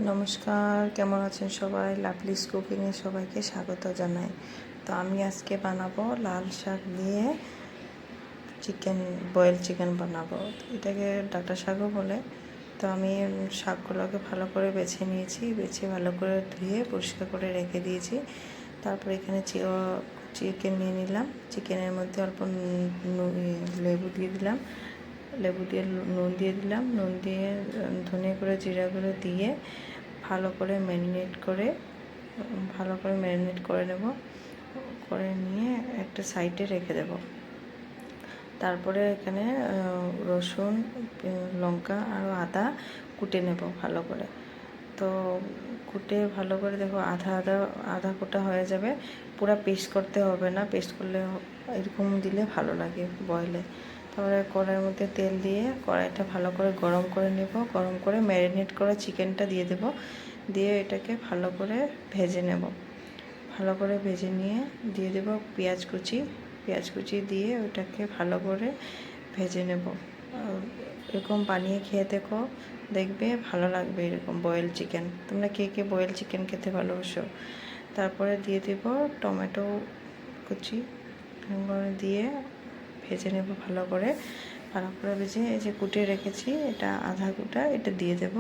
নমস্কার, কেমন আছেন সবাই? লাভলিস কুকিংয়ে সবাইকে স্বাগত জানাই। তো আমি আজকে বানাবো লাল শাক দিয়ে বয়েল চিকেন বানাবো। এটাকে ডাঁটা শাকও বলে। তো আমি শাকগুলোকে ভালো করে বেছে নিয়েছি, বেছে ভালো করে ধুয়ে পরিষ্কার করে রেখে দিয়েছি। তারপর এখানে চিকেন নিয়ে নিলাম। চিকেনের মধ্যে অল্প লেবু দিয়ে দিলাম, লেবু দিয়ে নুন দিয়ে দিলাম, নুন দিয়ে ধনে করে জিরা করে দিয়ে ভালো করে ম্যারিনেট করে নেব। করে নিয়ে একটা সাইডে রেখে দেব। তারপরে এখানে রসুন, লঙ্কা আর আদা কুটে নেব ভালো করে। তো কুটে ভালো করে দেখো আধা কোটা হয়ে যাবে, পুরো পেস্ট করতে হবে না। পেস্ট করলে এরকম দিলে ভালো লাগে বয়েলে। তারপরে কড়াইয়ের মধ্যে তেল দিয়ে কড়াইটা ভালো করে গরম করে নেব। গরম করে ম্যারিনেট করা চিকেনটা দিয়ে দেব, দিয়ে এটাকে ভালো করে ভেজে নেব। ভালো করে ভেজে নিয়ে দিয়ে দেব পেঁয়াজ কুচি দিয়ে ওটাকে ভালো করে ভেজে নেব। এরকম বানিয়ে খেয়ে দেখবে ভালো লাগবে এরকম বয়েল চিকেন। তোমরা কে কে বয়েল চিকেন খেতে ভালোবাসো? তারপরে দিয়ে দেব টমেটো কুচি দিয়ে ভেজে নেব ভালো করে ভেজে এই যে কুটে রেখেছি এটা আধা কুটা, এটা দিয়ে দেব।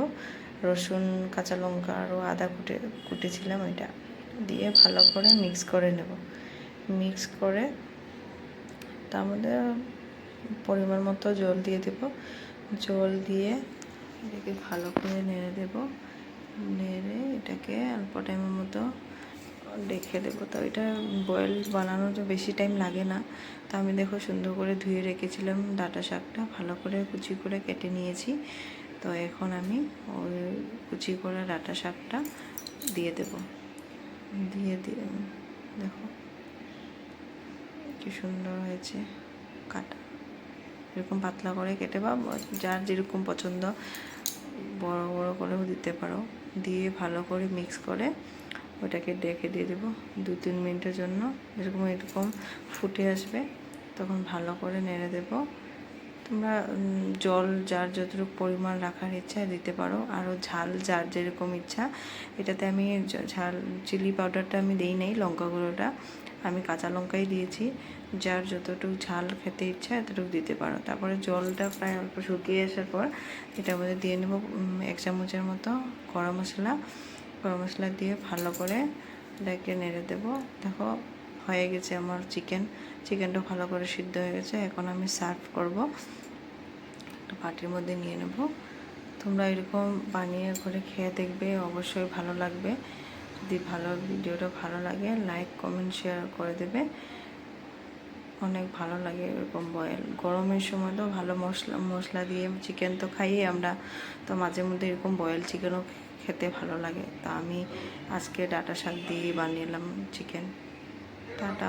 রসুন, কাঁচা লঙ্কা আরও আদা কুটেছিলাম, এটা দিয়ে ভালো করে মিক্স করে নেব। মিক্স করে তার মধ্যে পরিমাণ মতো জল দিয়ে দেব। জল দিয়ে এটাকে ভালো করে নেড়ে দেব। নেড়ে এটাকে অল্প টাইমের মতো রেখে দেবো। তো এটা বয়েল বানানোর তো বেশি টাইম লাগে না। তো আমি দেখো সুন্দর করে ধুয়ে রেখেছিলাম ডাঁটা শাকটা, ভালো করে কুচি করে কেটে নিয়েছি। তো এখন আমি ওই কুচি করে ডাঁটা শাকটা দিয়ে দেব। দিয়ে দেখো কি সুন্দর হয়েছে কাটা। এরকম পাতলা করে কেটে বা যার যেরকম পছন্দ বড় বড় করেও দিতে পারো। দিয়ে ভালো করে মিক্স করে ওটাকে ডেকে দিয়ে দেবো 2-3 মিনিটের জন্য। এরকম ফুটে আসবে, তখন ভালো করে নেড়ে দেব। তোমরা জল যার যতটুকু পরিমাণ রাখার ইচ্ছা দিতে পারো, আরও ঝাল যার যেরকম ইচ্ছা। এটাতে আমি ঝাল চিলি পাউডারটা আমি দিই নাই, লঙ্কা গুঁড়োটা আমি কাঁচা লঙ্কাই দিয়েছি। যার যতটুকু ঝাল খেতে ইচ্ছা এতটুকু দিতে পারো। তারপরে জলটা প্রায় অল্প শুকিয়ে আসার পর এটার মধ্যে দিয়ে নেব 1 চামচের মতো গরম মশলা দিয়ে ভালো করে এটাকে নেড়ে দেব। দেখো হয়ে গেছে আমার চিকেনটা ভালো করে সিদ্ধ হয়ে গেছে। এখন আমি সার্ভ করব, একটা বাটির মধ্যে নিয়ে নেব। তোমরা এরকম বানিয়ে করে খেয়ে দেখবে, অবশ্যই ভালো লাগবে। যদি ভিডিওটা ভালো লাগে লাইক, কমেন্ট, শেয়ার করে দেবে। অনেক ভালো লাগে এরকম বয়েল। গরমের সময় তো ভালো মশলা দিয়ে চিকেন তো খাই আমরা, তো মাঝে মধ্যে এরকম বয়েল চিকেনও খেতে ভালো লাগে। তা আমি আজকে ডাঁটা শাক দিয়ে বানিয়েলাম চিকেন। টাটা।